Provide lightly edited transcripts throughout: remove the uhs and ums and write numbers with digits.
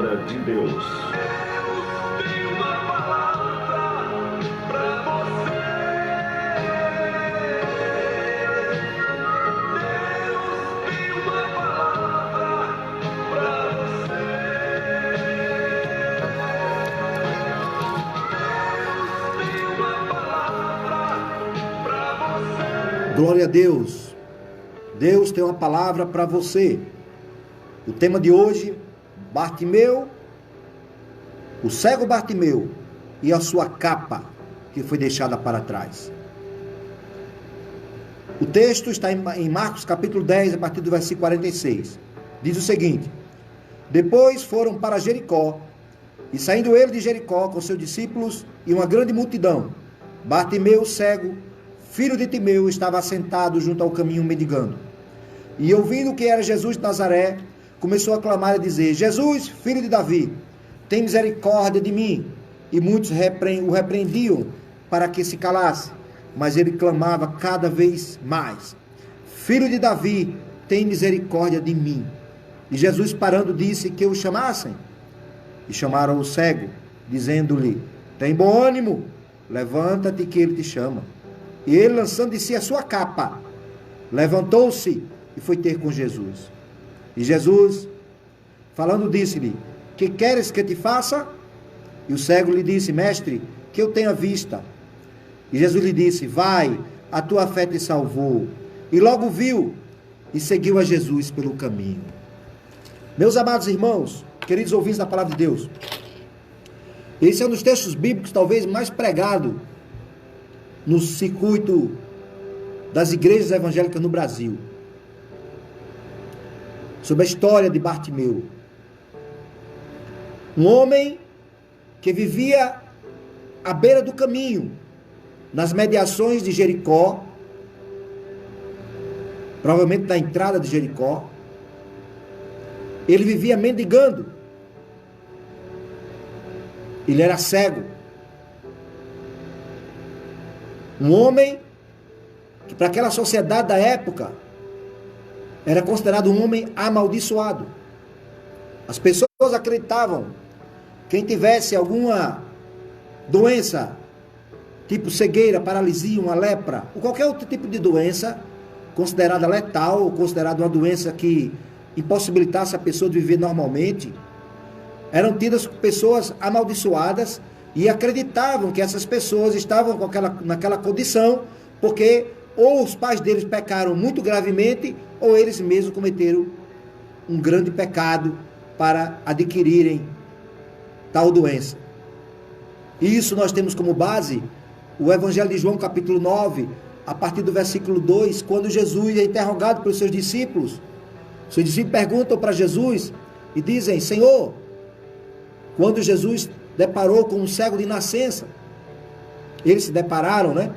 palavra de Deus. Tem uma palavra para você. Deus tem uma palavra para você. Deus tem uma palavra para você. Glória a Deus. Deus tem uma palavra para você. O tema de hoje, Bartimeu, o cego Bartimeu e a sua capa que foi deixada para trás. O texto está em Marcos capítulo 10, a partir do versículo 46. Diz o seguinte: depois foram para Jericó, e saindo ele de Jericó com seus discípulos e uma grande multidão, Bartimeu, cego, filho de Timeu, estava assentado junto ao caminho mendigando. E ouvindo que era Jesus de Nazaré, começou a clamar e a dizer: Jesus, filho de Davi, tem misericórdia de mim. E muitos o repreendiam para que se calasse, mas ele clamava cada vez mais: Filho de Davi, tem misericórdia de mim. E Jesus, parando, disse que o chamassem. E chamaram o cego, dizendo-lhe: tem bom ânimo, levanta-te que ele te chama. E ele, lançando de si a sua capa, levantou-se e foi ter com Jesus. E Jesus, falando, disse-lhe: que queres que te faça? E o cego lhe disse: mestre, que eu tenha vista. E Jesus lhe disse: vai, a tua fé te salvou. E logo viu e seguiu a Jesus pelo caminho. Meus amados irmãos, queridos ouvintes da palavra de Deus, esse é um dos textos bíblicos talvez mais pregado no circuito das igrejas evangélicas no Brasil, sobre a história de Bartimeu, um homem que vivia à beira do caminho, nas mediações de Jericó, provavelmente na entrada de Jericó. Ele vivia mendigando, ele era cego, um homem que para aquela sociedade da época era considerado um homem amaldiçoado. As pessoas acreditavam que quem tivesse alguma doença, tipo cegueira, paralisia, uma lepra, ou qualquer outro tipo de doença considerada letal, ou considerada uma doença que impossibilitasse a pessoa de viver normalmente, eram tidas pessoas amaldiçoadas, e acreditavam que essas pessoas estavam naquela condição porque ou os pais deles pecaram muito gravemente, ou eles mesmos cometeram um grande pecado para adquirirem tal doença. E isso nós temos como base o Evangelho de João capítulo 9, a partir do versículo 2, quando Jesus é interrogado pelos seus discípulos. Seus discípulos perguntam para Jesus e dizem: Senhor, quando Jesus deparou com um cego de nascença, eles se depararam, né?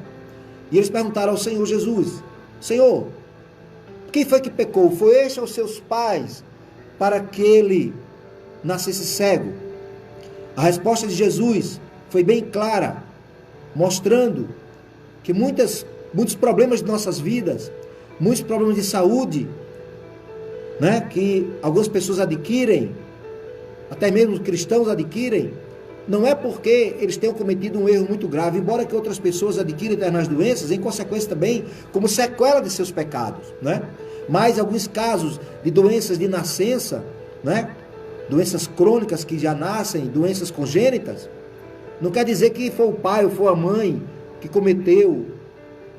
E eles perguntaram ao Senhor Jesus: Senhor, quem foi que pecou? Foi este ou seus pais para que ele nascesse cego? A resposta de Jesus foi bem clara, mostrando que muitos problemas de nossas vidas, muitos problemas de saúde, né, que algumas pessoas adquirem, até mesmo cristãos adquirem, não é porque eles tenham cometido um erro muito grave, embora que outras pessoas adquiram eternas doenças, em consequência também, como sequela de seus pecados, né? Mas alguns casos de doenças de nascença, né? Doenças crônicas que já nascem, doenças congênitas, não quer dizer que foi o pai ou foi a mãe que cometeu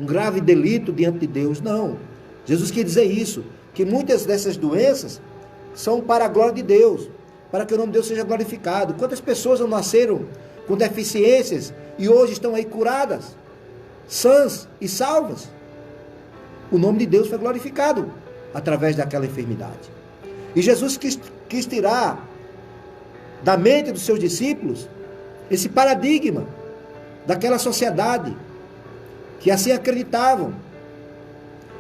um grave delito diante de Deus, não. Jesus quer dizer isso, que muitas dessas doenças são para a glória de Deus, para que o nome de Deus seja glorificado. Quantas pessoas não nasceram com deficiências e hoje estão aí curadas, sãs e salvas? O nome de Deus foi glorificado através daquela enfermidade. E Jesus quis tirar da mente dos seus discípulos esse paradigma daquela sociedade que assim acreditavam.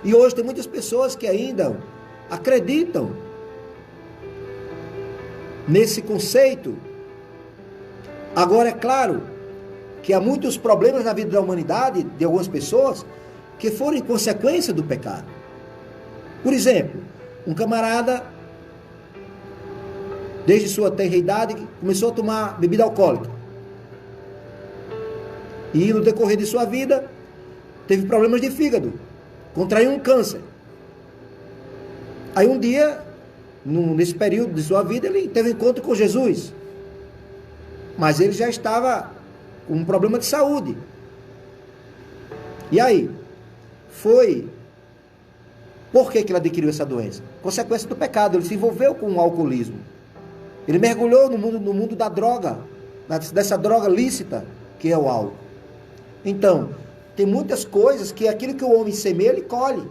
E hoje tem muitas pessoas que ainda acreditam nesse conceito. Agora, é claro que há muitos problemas na vida da humanidade, de algumas pessoas, que foram em consequência do pecado. Por exemplo, um camarada desde sua tenra idade, começou a tomar bebida alcoólica. E no decorrer de sua vida, teve problemas de fígado, contraiu um câncer. Aí um dia, nesse período de sua vida, ele teve um encontro com Jesus. Mas ele já estava com um problema de saúde. E aí? Por que ele adquiriu essa doença? Consequência do pecado. Ele se envolveu com o alcoolismo. Ele mergulhou no mundo da droga, dessa droga lícita que é o álcool. Então, tem muitas coisas que aquilo que o homem semeia, ele colhe.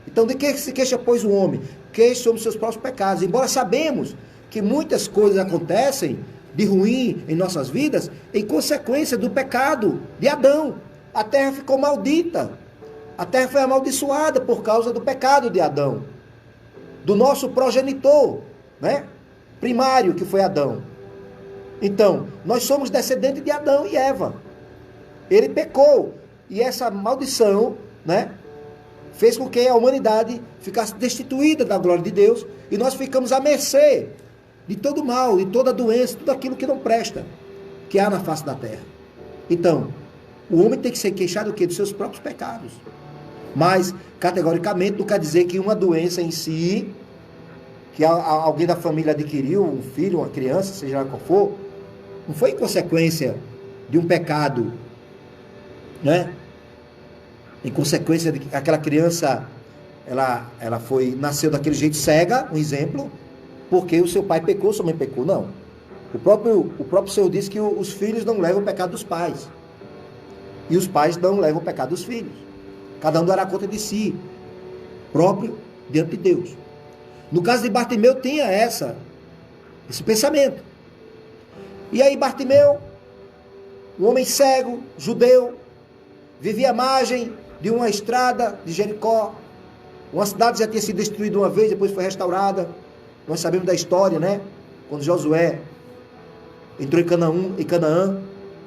Então, de que se queixa, pois, o homem? Queixa sobre seus próprios pecados. Embora sabemos que muitas coisas acontecem de ruim em nossas vidas, em consequência do pecado de Adão. A terra ficou maldita. A terra foi amaldiçoada por causa do pecado de Adão. Do nosso progenitor, né? Primário, que foi Adão. Então, nós somos descendentes de Adão e Eva. Ele pecou. E essa maldição, né, fez com que a humanidade ficasse destituída da glória de Deus. E nós ficamos à mercê de todo mal, de toda doença, tudo aquilo que não presta, que há na face da terra. Então, o homem tem que ser queixado do quê? Dos seus próprios pecados. Mas, categoricamente, não quer dizer que uma doença em si, que alguém da família adquiriu, um filho, uma criança, seja lá qual for, não foi em consequência de um pecado, né? Em consequência de que aquela criança, ela nasceu daquele jeito cega, um exemplo, porque o seu pai pecou, sua mãe pecou. Não. O próprio Senhor disse que os filhos não levam o pecado dos pais. E os pais não levam o pecado dos filhos. Cada um dará conta de si, próprio, diante de Deus. No caso de Bartimeu, tinha esse pensamento. E aí Bartimeu, um homem cego, judeu, vivia à margem de uma estrada de Jericó. Uma cidade já tinha sido destruída uma vez, depois foi restaurada. Nós sabemos da história, né? Quando Josué entrou em Canaã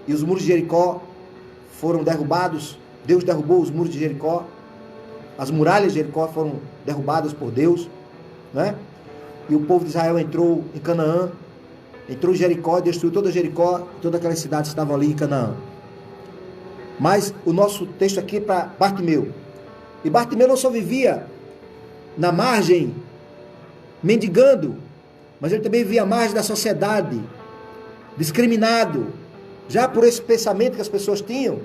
e os muros de Jericó foram derrubados. Deus derrubou os muros de Jericó. As muralhas de Jericó foram derrubadas por Deus, né? E o povo de Israel entrou em Canaã, entrou em Jericó, destruiu toda Jericó, todas aquelas cidades que estavam ali em Canaã. Mas o nosso texto aqui é para Bartimeu. E Bartimeu não só vivia na margem, mendigando, mas ele também vivia à margem da sociedade, discriminado, já por esse pensamento que as pessoas tinham,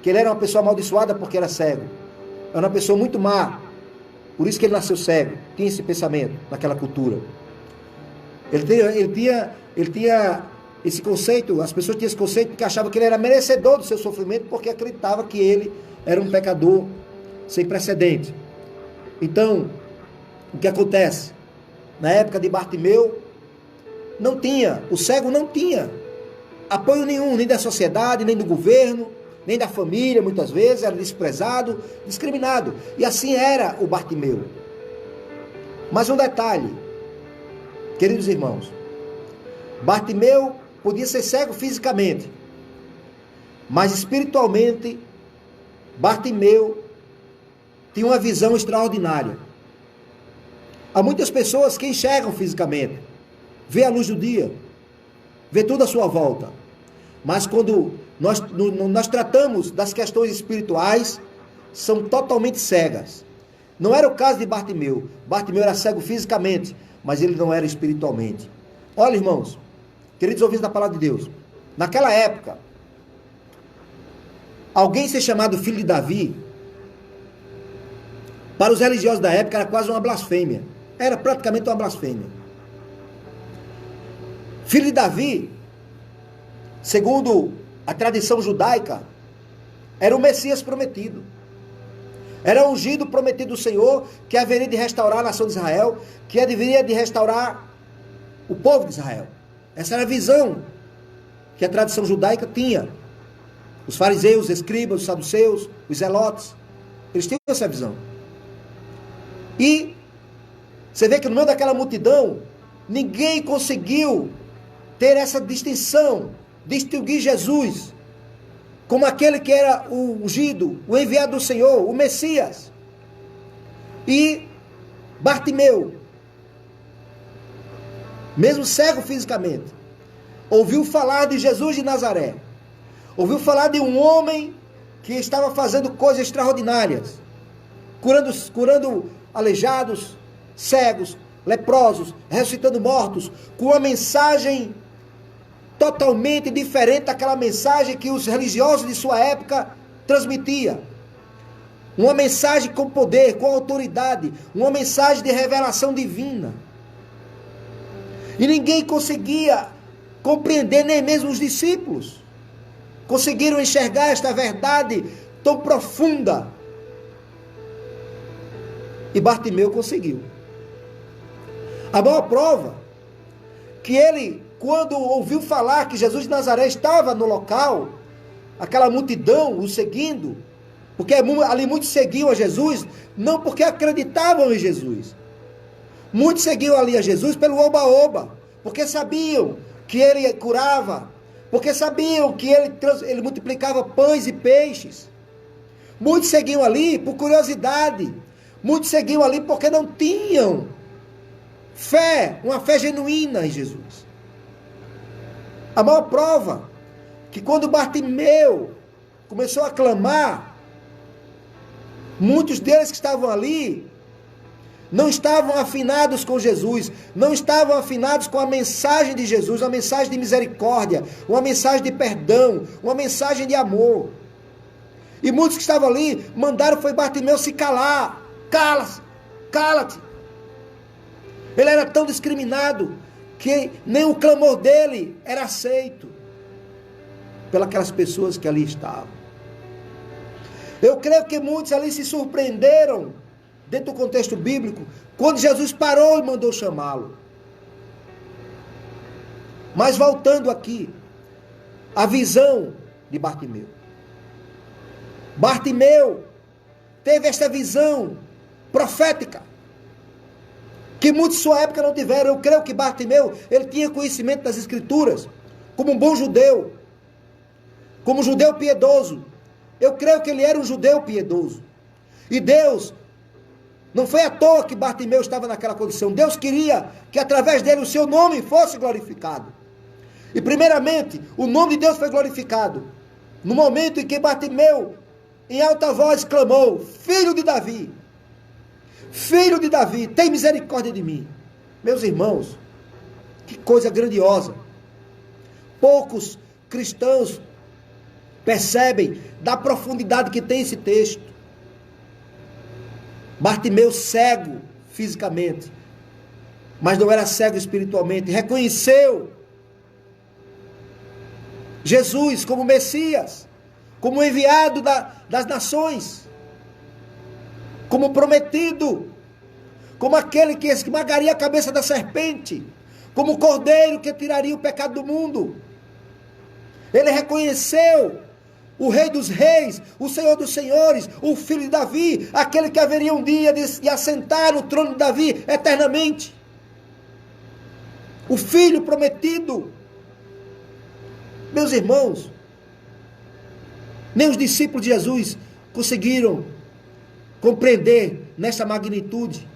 que ele era uma pessoa amaldiçoada porque era cego. Era uma pessoa muito má. Por isso que ele nasceu cego. Tinha esse pensamento naquela cultura. Ele tinha esse conceito, as pessoas tinham esse conceito porque achavam que ele era merecedor do seu sofrimento, porque acreditavam que ele era um pecador sem precedente. Então, o que acontece? Na época de Bartimeu, o cego não tinha apoio nenhum, nem da sociedade, nem do governo, nem da família, muitas vezes, era desprezado, discriminado. E assim era o Bartimeu. Mas um detalhe, queridos irmãos, Bartimeu podia ser cego fisicamente, mas espiritualmente, Bartimeu tinha uma visão extraordinária. Há muitas pessoas que enxergam fisicamente, vê a luz do dia, vê tudo à sua volta, mas quando nós tratamos das questões espirituais, são totalmente cegas. Não era o caso de Bartimeu. Bartimeu era cego fisicamente, mas ele não era espiritualmente. Olha, irmãos, queridos ouvintes da palavra de Deus, naquela época, alguém ser chamado filho de Davi, para os religiosos da época era quase uma blasfêmia. Era praticamente uma blasfêmia. Filho de Davi, segundo a tradição judaica, era o Messias prometido. Era o ungido prometido do Senhor, que haveria de restaurar a nação de Israel, que haveria de restaurar o povo de Israel. Essa era a visão que a tradição judaica tinha. Os fariseus, os escribas, os saduceus, os zelotes, eles tinham essa visão. E você vê que no meio daquela multidão, ninguém conseguiu ter essa distinção, distinguir Jesus como aquele que era o ungido, o enviado do Senhor, o Messias. E Bartimeu mesmo cego fisicamente, ouviu falar de Jesus de Nazaré. Ouviu falar de um homem que estava fazendo coisas extraordinárias, curando aleijados, cegos, leprosos, ressuscitando mortos, com uma mensagem totalmente diferente daquela mensagem que os religiosos de sua época transmitiam. Uma mensagem com poder, com autoridade, uma mensagem de revelação divina. E ninguém conseguia compreender, nem mesmo os discípulos conseguiram enxergar esta verdade tão profunda. E Bartimeu conseguiu. A maior prova que ele, quando ouviu falar que Jesus de Nazaré estava no local, aquela multidão o seguindo, porque ali muitos seguiam a Jesus, não porque acreditavam em Jesus. Muitos seguiam ali a Jesus pelo oba-oba, porque sabiam que ele curava, porque sabiam que ele multiplicava pães e peixes. Muitos seguiam ali por curiosidade, muitos seguiam ali porque não tinham fé, uma fé genuína em Jesus. A maior prova que quando Bartimeu começou a clamar, muitos deles que estavam ali não estavam afinados com Jesus, não estavam afinados com a mensagem de Jesus, uma mensagem de misericórdia, uma mensagem de perdão, uma mensagem de amor. E muitos que estavam ali mandaram foi Bartimeu se calar. Cala-se, cala-te. Ele era tão discriminado que nem o clamor dele era aceito pelas pessoas que ali estavam. Eu creio que muitos ali se surpreenderam, dentro do contexto bíblico, quando Jesus parou e mandou chamá-lo. Mas voltando aqui, a visão de Bartimeu. Bartimeu teve esta visão profética, que muitos de sua época não tiveram. Eu creio que Bartimeu, ele tinha conhecimento das Escrituras, como um bom judeu, como um judeu piedoso. Eu creio que ele era um judeu piedoso. E Deus, não foi à toa que Bartimeu estava naquela condição. Deus queria que através dele o seu nome fosse glorificado. E primeiramente, o nome de Deus foi glorificado no momento em que Bartimeu, em alta voz, clamou: Filho de Davi, Filho de Davi, tem misericórdia de mim. Meus irmãos, que coisa grandiosa. Poucos cristãos percebem da profundidade que tem esse texto. Bartimeu, cego fisicamente, mas não era cego espiritualmente, reconheceu Jesus como Messias, como enviado das nações, como prometido, como aquele que esmagaria a cabeça da serpente, como o cordeiro que tiraria o pecado do mundo. Ele reconheceu o Rei dos Reis, o Senhor dos Senhores, o Filho de Davi, aquele que haveria um dia de assentar no trono de Davi eternamente. O Filho prometido. Meus irmãos, nem os discípulos de Jesus conseguiram compreender nessa magnitude.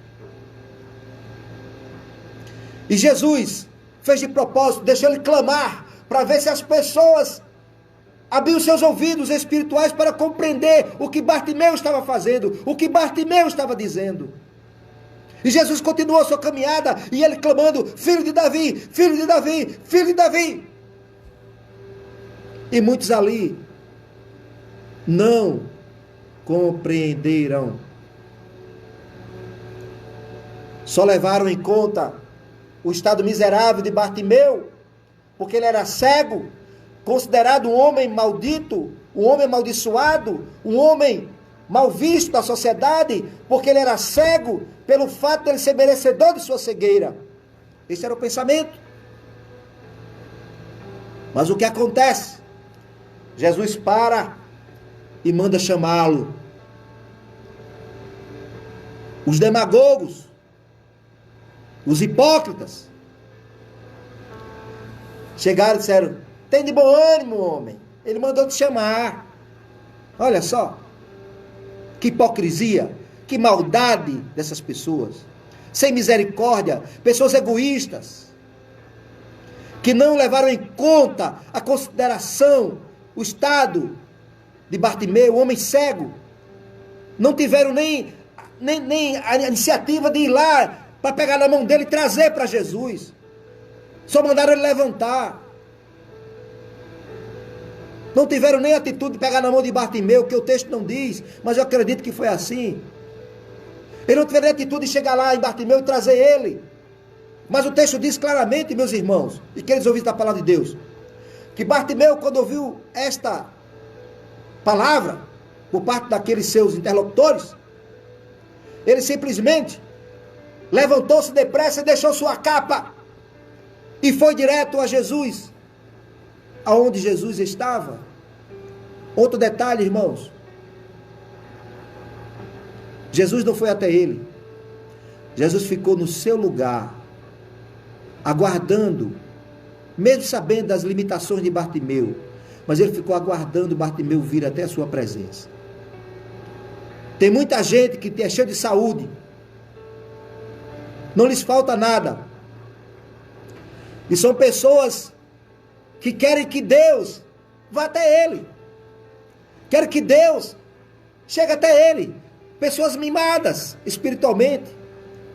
E Jesus fez de propósito, deixou ele clamar, para ver se as pessoas abriam seus ouvidos espirituais para compreender o que Bartimeu estava fazendo, o que Bartimeu estava dizendo. E Jesus continuou a sua caminhada, e ele clamando: Filho de Davi, Filho de Davi, Filho de Davi. E muitos ali não compreenderam. Só levaram em conta o estado miserável de Bartimeu, porque ele era cego, considerado um homem maldito, um homem amaldiçoado, um homem mal visto da sociedade, porque ele era cego, pelo fato de ele ser merecedor de sua cegueira. Esse era o pensamento. Mas o que acontece? Jesus para e manda chamá-lo. Os demagogos, os hipócritas, chegaram e disseram: tem de bom ânimo, homem, ele mandou te chamar. Olha só, que hipocrisia, que maldade dessas pessoas, sem misericórdia, pessoas egoístas, que não levaram em conta a consideração, o estado de Bartimeu, o homem cego. Não tiveram nem a iniciativa de ir lá para pegar na mão dele e trazer para Jesus. Só mandaram ele levantar. Não tiveram nem a atitude de pegar na mão de Bartimeu, que o texto não diz, mas eu acredito que foi assim. Eles não tiveram a atitude de chegar lá em Bartimeu e trazer ele. Mas o texto diz claramente, meus irmãos, e queridos ouvintes da palavra de Deus, que Bartimeu, quando ouviu esta palavra, por parte daqueles seus interlocutores, ele simplesmente levantou-se depressa e deixou sua capa e foi direto a Jesus, aonde Jesus estava. Outro detalhe, irmãos, Jesus não foi até ele, Jesus ficou no seu lugar, aguardando, mesmo sabendo das limitações de Bartimeu, mas ele ficou aguardando Bartimeu vir até a sua presença. Tem muita gente que é cheia de saúde, não lhes falta nada, e são pessoas que querem que Deus vá até ele, querem que Deus chegue até ele, pessoas mimadas espiritualmente,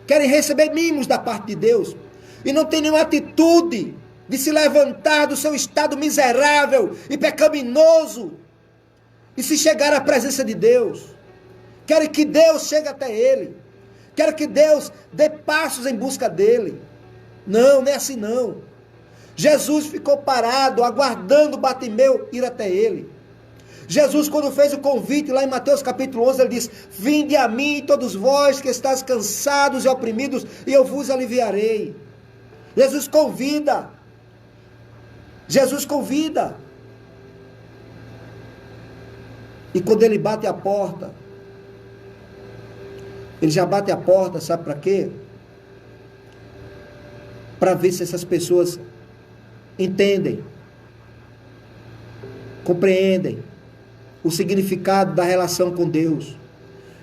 querem receber mimos da parte de Deus, e não tem nenhuma atitude de se levantar do seu estado miserável e pecaminoso e se chegar à presença de Deus. Querem que Deus chegue até ele, querem que Deus dê passos em busca dele. Não, não é assim não. Jesus ficou parado, aguardando Bartimeu ir até ele. Jesus, quando fez o convite lá em Mateus capítulo 11, ele diz: vinde a mim todos vós que estáis cansados e oprimidos, e eu vos aliviarei. Jesus convida. Jesus convida. E quando ele bate a porta, ele já bate a porta, sabe para quê? Para ver se essas pessoas entendem, compreendem o significado da relação com Deus.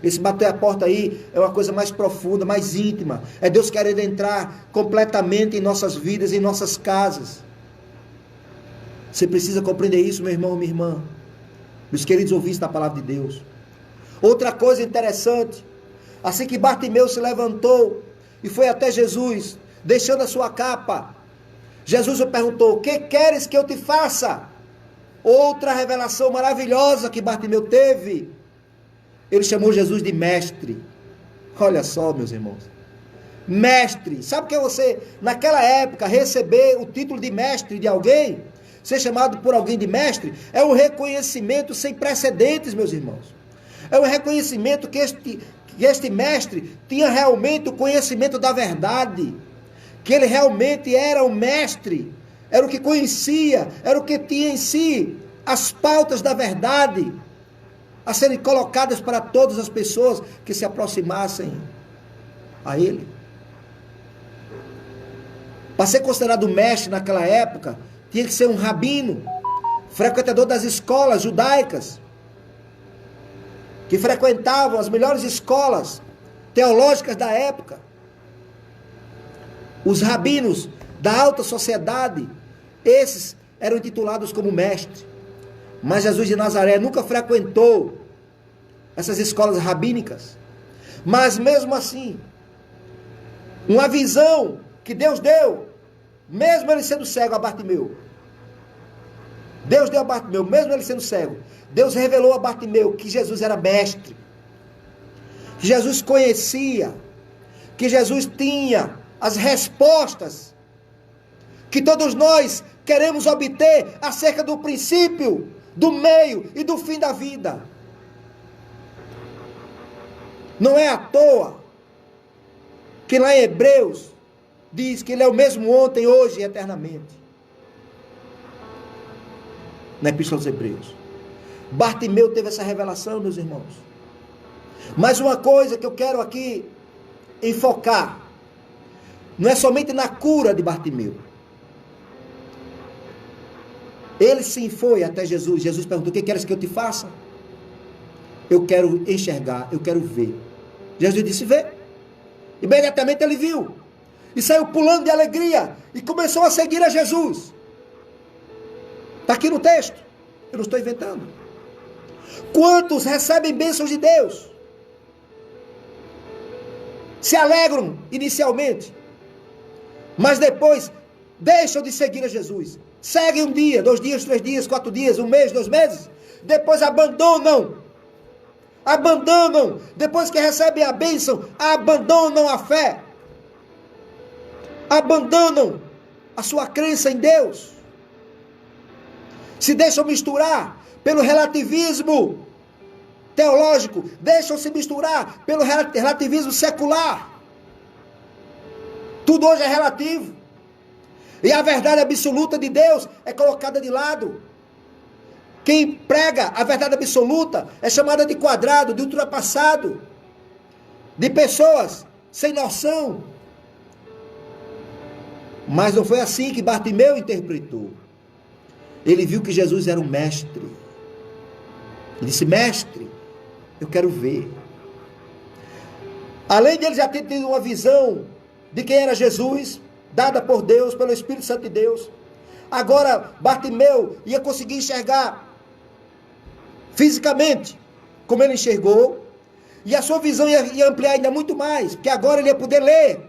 Esse bater a porta aí é uma coisa mais profunda, mais íntima. É Deus querendo entrar completamente em nossas vidas, em nossas casas. Você precisa compreender isso, meu irmão, minha irmã. Meus queridos ouvintes da palavra de Deus. Outra coisa interessante. Assim que Bartimeu se levantou e foi até Jesus, deixando a sua capa, Jesus o perguntou: o que queres que eu te faça? Outra revelação maravilhosa que Bartimeu teve. Ele chamou Jesus de mestre. Olha só, meus irmãos. Mestre. Sabe o que você, naquela época, receber o título de mestre de alguém, ser chamado por alguém de mestre, é um reconhecimento sem precedentes, meus irmãos. É um reconhecimento que este mestre tinha realmente o conhecimento da verdade. Que ele realmente era o mestre. Era o que conhecia, era o que tinha em si as pautas da verdade a serem colocadas para todas as pessoas que se aproximassem a ele. Para ser considerado mestre naquela época, tinha que ser um rabino, frequentador das escolas judaicas, que frequentavam as melhores escolas teológicas da época. Os rabinos da alta sociedade, esses eram intitulados como mestre. Mas Jesus de Nazaré nunca frequentou essas escolas rabínicas. Mas mesmo assim, uma visão que Deus deu, mesmo ele sendo cego a Bartimeu. Deus deu a Bartimeu, mesmo ele sendo cego. Deus revelou a Bartimeu que Jesus era mestre. Que Jesus conhecia. Que Jesus tinha as respostas que todos nós queremos obter acerca do princípio, do meio e do fim da vida. Não é à toa que lá em Hebreus diz que ele é o mesmo ontem, hoje e eternamente. Na Epístola aos Hebreus. Bartimeu teve essa revelação, meus irmãos. Mas uma coisa que eu quero aqui enfocar, não é somente na cura de Bartimeu. Ele sim foi até Jesus. Jesus perguntou: o que queres que eu te faça? Eu quero enxergar, eu quero ver. Jesus disse: vê. Imediatamente ele viu. e saiu pulando de alegria e começou a seguir a Jesus. Está aqui no texto, eu não estou inventando. Quantos recebem bênçãos de Deus? Se alegram inicialmente, mas depois deixam de seguir a Jesus. Seguem um dia, 2 dias, 3 dias, 4 dias, 1 mês, 2 meses, depois abandonam, depois que recebem a bênção, abandonam a fé, abandonam a sua crença em Deus, se deixam misturar pelo relativismo teológico, deixam-se misturar pelo relativismo secular. Tudo hoje é relativo, e a verdade absoluta de Deus é colocada de lado. Quem prega a verdade absoluta é chamada de quadrado, de ultrapassado, de pessoas sem noção. Mas não foi assim que Bartimeu interpretou. Ele viu que Jesus era um mestre. Ele disse: mestre, eu quero ver. Além de ele já ter tido uma visão de quem era Jesus, dada por Deus, pelo Espírito Santo de Deus, agora Bartimeu ia conseguir enxergar fisicamente como ele enxergou, e a sua visão ia ampliar ainda muito mais, porque agora ele ia poder ler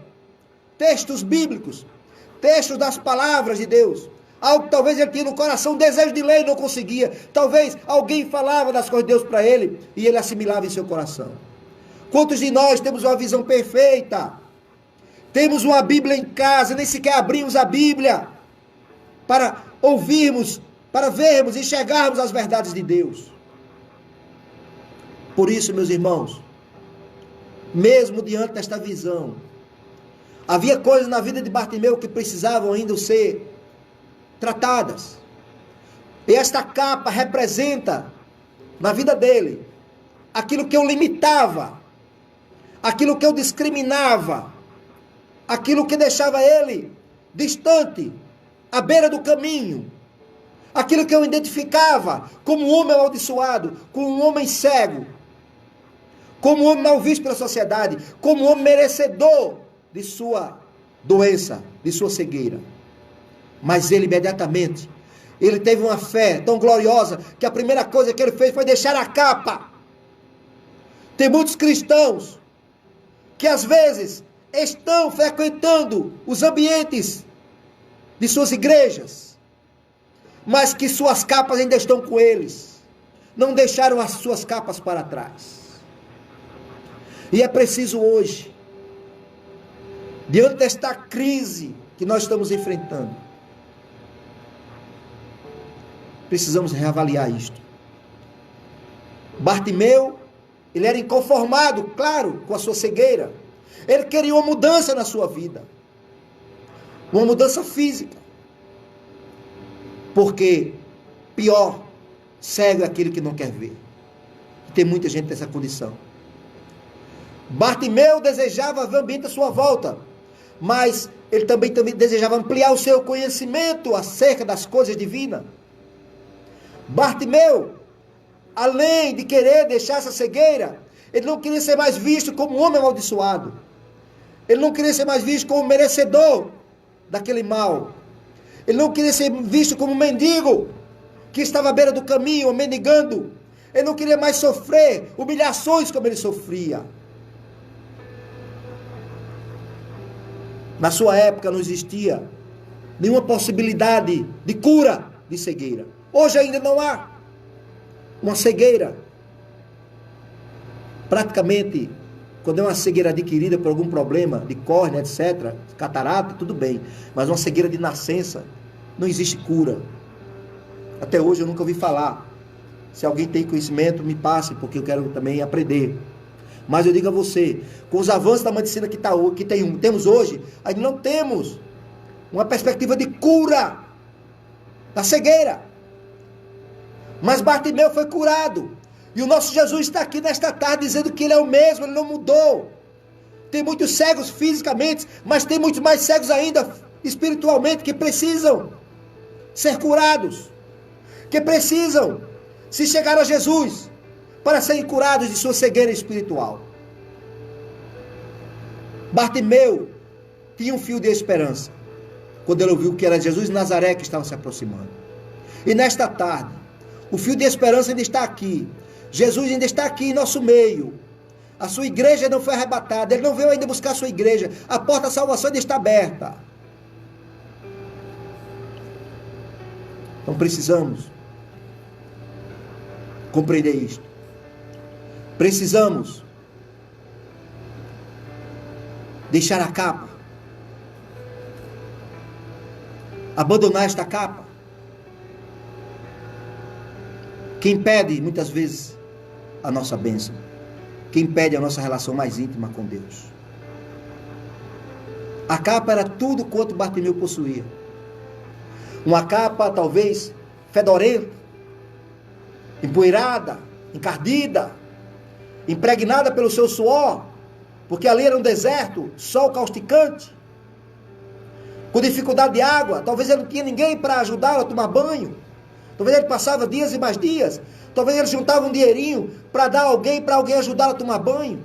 textos bíblicos, textos das palavras de Deus, algo que talvez ele tinha no coração, desejo de ler e não conseguia. Talvez alguém falava das coisas de Deus para ele e ele assimilava em seu coração. Quantos de nós temos uma visão perfeita? Temos uma Bíblia em casa, nem sequer abrimos a Bíblia para ouvirmos, para vermos, enxergarmos as verdades de Deus. Por isso, meus irmãos, mesmo diante desta visão, havia coisas na vida de Bartimeu que precisavam ainda ser tratadas. E esta capa representa, na vida dele, aquilo que eu limitava, aquilo que eu discriminava, aquilo que deixava ele distante, à beira do caminho, aquilo que eu identificava como um homem amaldiçoado, como um homem cego, como um homem mal visto pela sociedade, como um homem merecedor de sua doença, de sua cegueira. Mas ele imediatamente, ele teve uma fé tão gloriosa, que a primeira coisa que ele fez foi deixar a capa. Tem muitos cristãos que às vezes estão frequentando os ambientes de suas igrejas, mas que suas capas ainda estão com eles, não deixaram as suas capas para trás. E é preciso hoje, diante desta crise que nós estamos enfrentando, precisamos reavaliar isto. Bartimeu, ele era inconformado, claro, com a sua cegueira. Ele queria uma mudança na sua vida, uma mudança física, porque pior, cego é aquele que não quer ver. E tem muita gente nessa condição. Bartimeu desejava ver o ambiente à sua volta, mas ele também desejava ampliar o seu conhecimento acerca das coisas divinas. Bartimeu, além de querer deixar essa cegueira, ele não queria ser mais visto como um homem amaldiçoado. Ele não queria ser mais visto como merecedor daquele mal. Ele não queria ser visto como um mendigo que estava à beira do caminho, mendigando. Ele não queria mais sofrer humilhações como ele sofria. Na sua época não existia nenhuma possibilidade de cura de cegueira. Hoje ainda não há uma cegueira. Praticamente, quando é uma cegueira adquirida por algum problema de córnea, etc., catarata, tudo bem. Mas uma cegueira de nascença, não existe cura. Até hoje eu nunca ouvi falar. Se alguém tem conhecimento, me passe, porque eu quero também aprender. Mas eu digo a você, com os avanços da medicina que temos hoje, ainda não temos uma perspectiva de cura da cegueira. Mas Bartimeu foi curado. E o nosso Jesus está aqui nesta tarde dizendo que ele é o mesmo, ele não mudou. Tem muitos cegos fisicamente, mas tem muitos mais cegos ainda espiritualmente que precisam ser curados, que precisam se chegar a Jesus para serem curados de sua cegueira espiritual. Bartimeu tinha um fio de esperança quando ele ouviu que era Jesus de Nazaré que estava se aproximando. E nesta tarde, o fio de esperança ainda está aqui. Jesus ainda está aqui em nosso meio. A sua igreja não foi arrebatada. Ele não veio ainda buscar a sua igreja. A porta da salvação ainda está aberta. Então precisamos compreender isto. Precisamos deixar a capa. Abandonar esta capa. Que impede muitas vezes a nossa bênção. Que impede a nossa relação mais íntima com Deus. A capa era tudo quanto Bartimeu possuía. Uma capa talvez fedorenta, empoeirada, encardida, impregnada pelo seu suor, porque ali era um deserto, sol causticante, com dificuldade de água. Talvez ele não tinha ninguém para ajudá-lo a tomar banho. Talvez ele passava dias e mais dias. Talvez ele juntava um dinheirinho para dar alguém, para alguém ajudá-lo a tomar banho.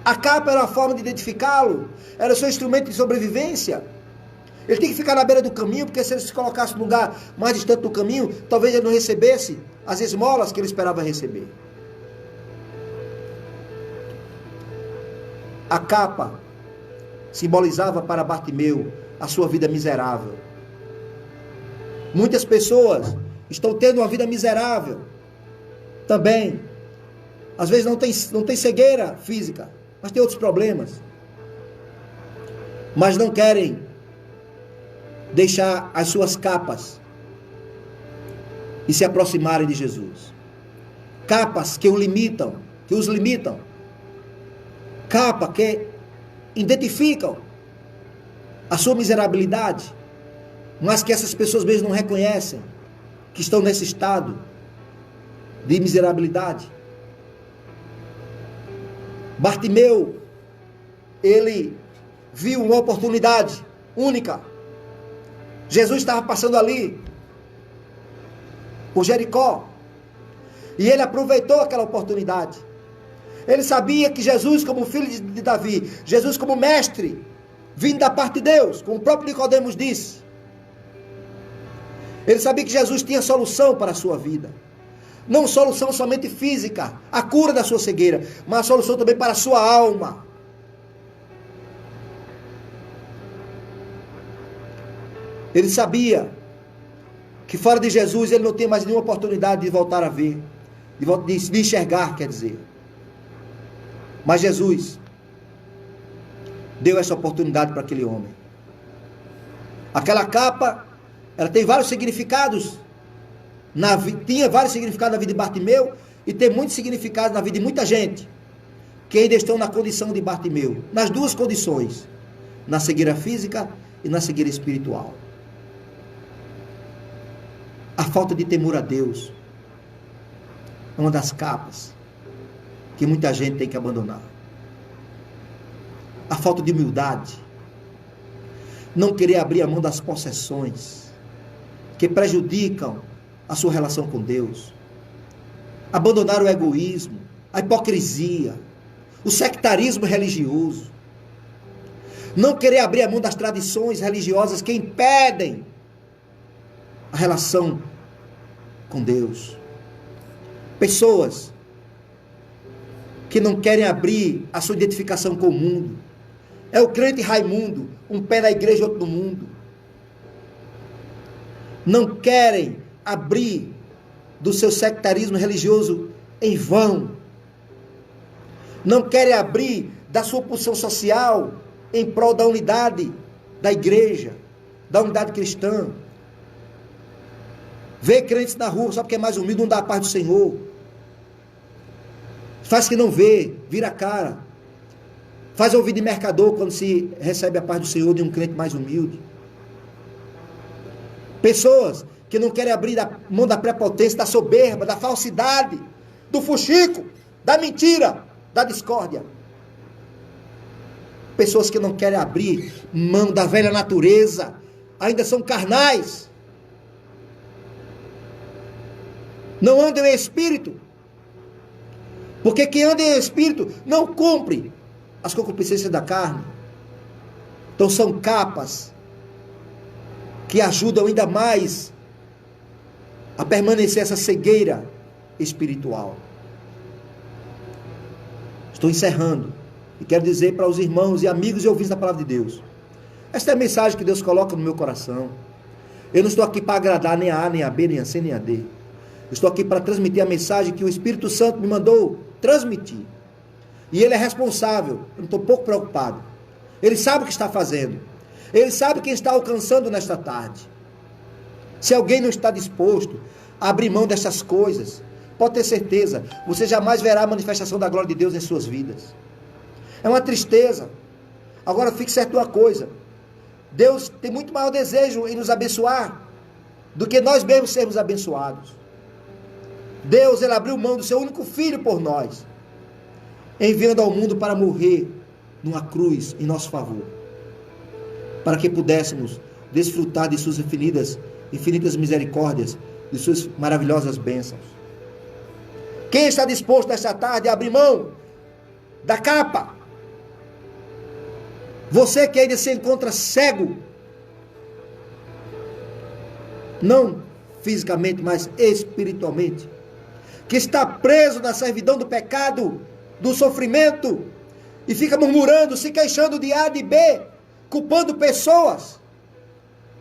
A capa era uma forma de identificá-lo, era o seu instrumento de sobrevivência. Ele tinha que ficar na beira do caminho, porque se ele se colocasse no lugar mais distante do caminho, talvez ele não recebesse as esmolas que ele esperava receber. A capa simbolizava para Bartimeu a sua vida miserável. Muitas pessoas estão tendo uma vida miserável também. Às vezes não tem cegueira física, mas tem outros problemas. Mas não querem deixar as suas capas e se aproximarem de Jesus. Capas que os limitam. Capas que identificam a sua miserabilidade, mas que essas pessoas mesmo não reconhecem que estão nesse estado de miserabilidade. Bartimeu, ele viu uma oportunidade única. Jesus estava passando ali por Jericó e ele aproveitou aquela oportunidade. Ele sabia que Jesus, como filho de Davi, Jesus como mestre, vindo da parte de Deus, como o próprio Nicodemos disse, ele sabia que Jesus tinha solução para a sua vida. Não solução somente física, a cura da sua cegueira, mas a solução também para a sua alma. Ele sabia que fora de Jesus ele não tinha mais nenhuma oportunidade de voltar a ver, de enxergar, quer dizer. Mas Jesus deu essa oportunidade para aquele homem. Aquela capa, ela tem vários significados. Tinha vários significados na vida de Bartimeu e tem muitos significados na vida de muita gente que ainda estão na condição de Bartimeu, nas duas condições, na cegueira física e na cegueira espiritual. A falta de temor a Deus é uma das capas que muita gente tem que abandonar. A falta de humildade, não querer abrir a mão das possessões que prejudicam a sua relação com Deus, abandonar o egoísmo, a hipocrisia, o sectarismo religioso, não querer abrir a mão das tradições religiosas que impedem a relação com Deus. Pessoas que não querem abrir a sua identificação com o mundo. É o crente Raimundo, um pé na igreja e outro no mundo. Não querem abrir do seu sectarismo religioso em vão. Não querem abrir da sua posição social em prol da unidade da igreja, da unidade cristã. Vê crentes na rua, só porque é mais humilde, não dá a paz do Senhor. Faz que não vê, vira a cara. Faz ouvido de mercador quando se recebe a paz do Senhor de um crente mais humilde. Pessoas que não querem abrir a mão da prepotência, da soberba, da falsidade, do fuxico, da mentira, da discórdia. Pessoas que não querem abrir mão da velha natureza, ainda são carnais. Não andam em espírito. Porque quem anda em espírito não cumpre as concupiscências da carne. Então são capas que ajudam ainda mais a permanecer essa cegueira espiritual. Estou encerrando e quero dizer para os irmãos e amigos e ouvintes da palavra de Deus, esta é a mensagem que Deus coloca no meu coração. Eu não estou aqui para agradar nem a A, nem a B, nem a C, nem a D. Eu estou aqui para transmitir a mensagem que o Espírito Santo me mandou transmitir. E Ele é responsável. Eu não estou pouco preocupado. Ele sabe o que está fazendo. Ele sabe quem está alcançando nesta tarde. Se alguém não está disposto a abrir mão dessas coisas, pode ter certeza, você jamais verá a manifestação da glória de Deus em suas vidas. É uma tristeza. Agora fique certo de uma coisa. Deus tem muito maior desejo em nos abençoar do que nós mesmos sermos abençoados. Deus, Ele abriu mão do seu único filho por nós, enviando ao mundo para morrer numa cruz em nosso favor, para que pudéssemos desfrutar de suas infinitas misericórdias, de suas maravilhosas bênçãos. Quem está disposto nesta tarde a abrir mão da capa? Você que ainda se encontra cego, não fisicamente, mas espiritualmente, que está preso na servidão do pecado, do sofrimento, e fica murmurando, se queixando de A, de B, culpando pessoas,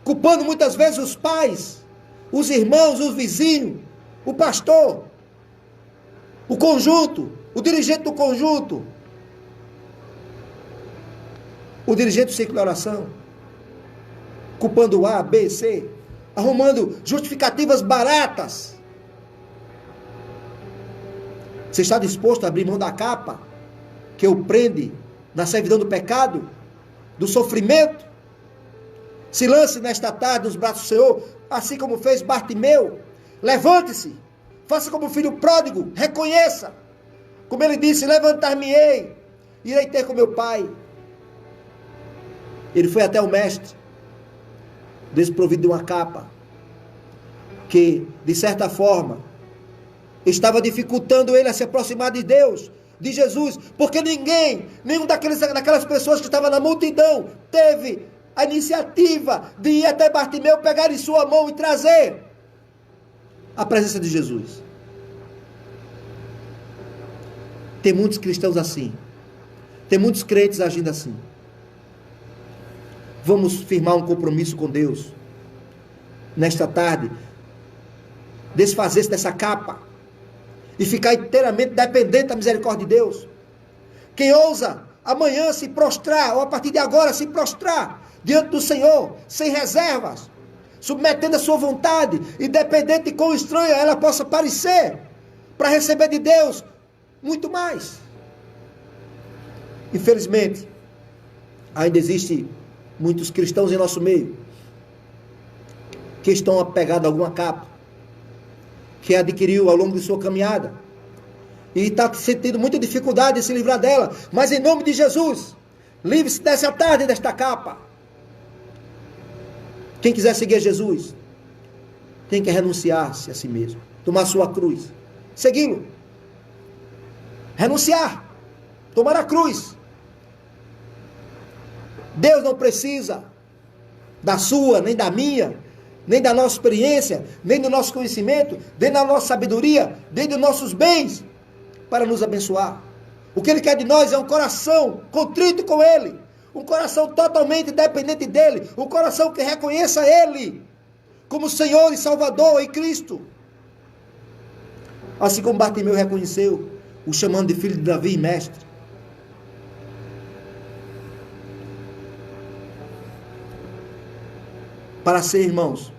culpando muitas vezes os pais, os irmãos, os vizinhos, o pastor, o conjunto, o dirigente do conjunto, o dirigente do ciclo de oração, culpando A, B, C, arrumando justificativas baratas. Você está disposto a abrir mão da capa que o prende na servidão do pecado, do sofrimento? Se lance nesta tarde nos braços do Senhor, assim como fez Bartimeu. Levante-se, faça como o filho pródigo, reconheça, como ele disse: levantar-me-ei, irei ter com meu pai. Ele foi até o mestre, desprovido de uma capa, que, de certa forma, estava dificultando ele a se aproximar de Deus, de Jesus, porque nenhum daquelas pessoas que estavam na multidão, teve a iniciativa de ir até Bartimeu, pegar em sua mão e trazer a presença de Jesus. Tem muitos cristãos assim, tem muitos crentes agindo assim. Vamos firmar um compromisso com Deus nesta tarde, desfazer-se dessa capa e ficar inteiramente dependente da misericórdia de Deus. Quem ousa amanhã se prostrar, ou a partir de agora se prostrar diante do Senhor, sem reservas, submetendo a sua vontade, independente de quão estranha ela possa parecer, para receber de Deus muito mais. Infelizmente, ainda existe muitos cristãos em nosso meio que estão apegados a alguma capa que adquiriu ao longo de sua caminhada e está sentindo muita dificuldade de se livrar dela, mas em nome de Jesus, livre-se dessa tarde desta capa. Quem quiser seguir Jesus tem que renunciar-se a si mesmo, tomar sua cruz, segui-lo, renunciar, tomar a cruz. Deus não precisa da sua, nem da minha, nem da nossa experiência, nem do nosso conhecimento, nem da nossa sabedoria, nem dos nossos bens, para nos abençoar. O que Ele quer de nós é um coração contrito com Ele, um coração totalmente dependente dEle, um coração que reconheça Ele como Senhor e Salvador em Cristo. Assim como Bartimeu reconheceu, o chamando de filho de Davi e mestre. Para ser, irmãos,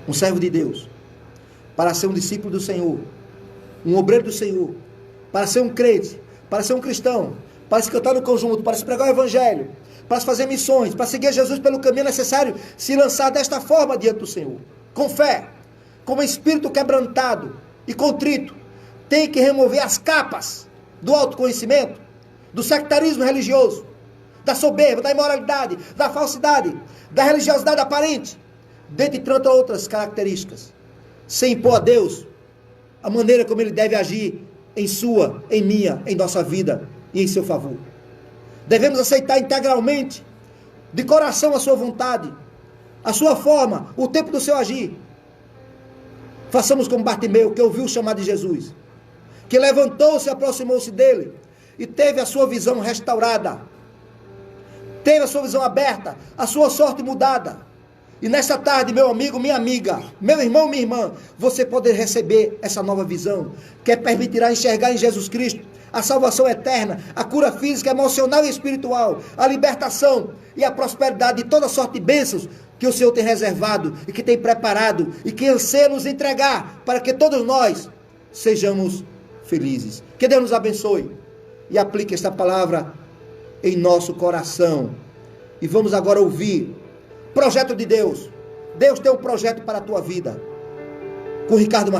um servo de Deus, para ser um discípulo do Senhor, um obreiro do Senhor, para ser um crente, para ser um cristão, para se cantar no conjunto, para se pregar o Evangelho, para se fazer missões, para seguir Jesus pelo caminho necessário, se lançar desta forma diante do Senhor, com fé, com um espírito quebrantado e contrito. Tem que remover as capas do autoconhecimento, do sectarismo religioso, da soberba, da imoralidade, da falsidade, da religiosidade aparente, dentre tantas outras características, sem impor a Deus a maneira como Ele deve agir em sua, em minha, em nossa vida, e em seu favor. Devemos aceitar integralmente, de coração, a sua vontade, a sua forma, o tempo do seu agir. Façamos como Bartimeu, que ouviu o chamado de Jesus, que levantou-se, aproximou-se dele e teve a sua visão restaurada, teve a sua visão aberta, a sua sorte mudada. E nessa tarde, meu amigo, minha amiga, meu irmão, minha irmã, você poder receber essa nova visão, que permitirá enxergar em Jesus Cristo a salvação eterna, a cura física, emocional e espiritual, a libertação e a prosperidade de toda sorte de bênçãos que o Senhor tem reservado e que tem preparado e que anseia nos entregar para que todos nós sejamos felizes. Que Deus nos abençoe e aplique esta palavra em nosso coração. E vamos agora ouvir projeto de Deus. Deus tem um projeto para a tua vida. Com Ricardo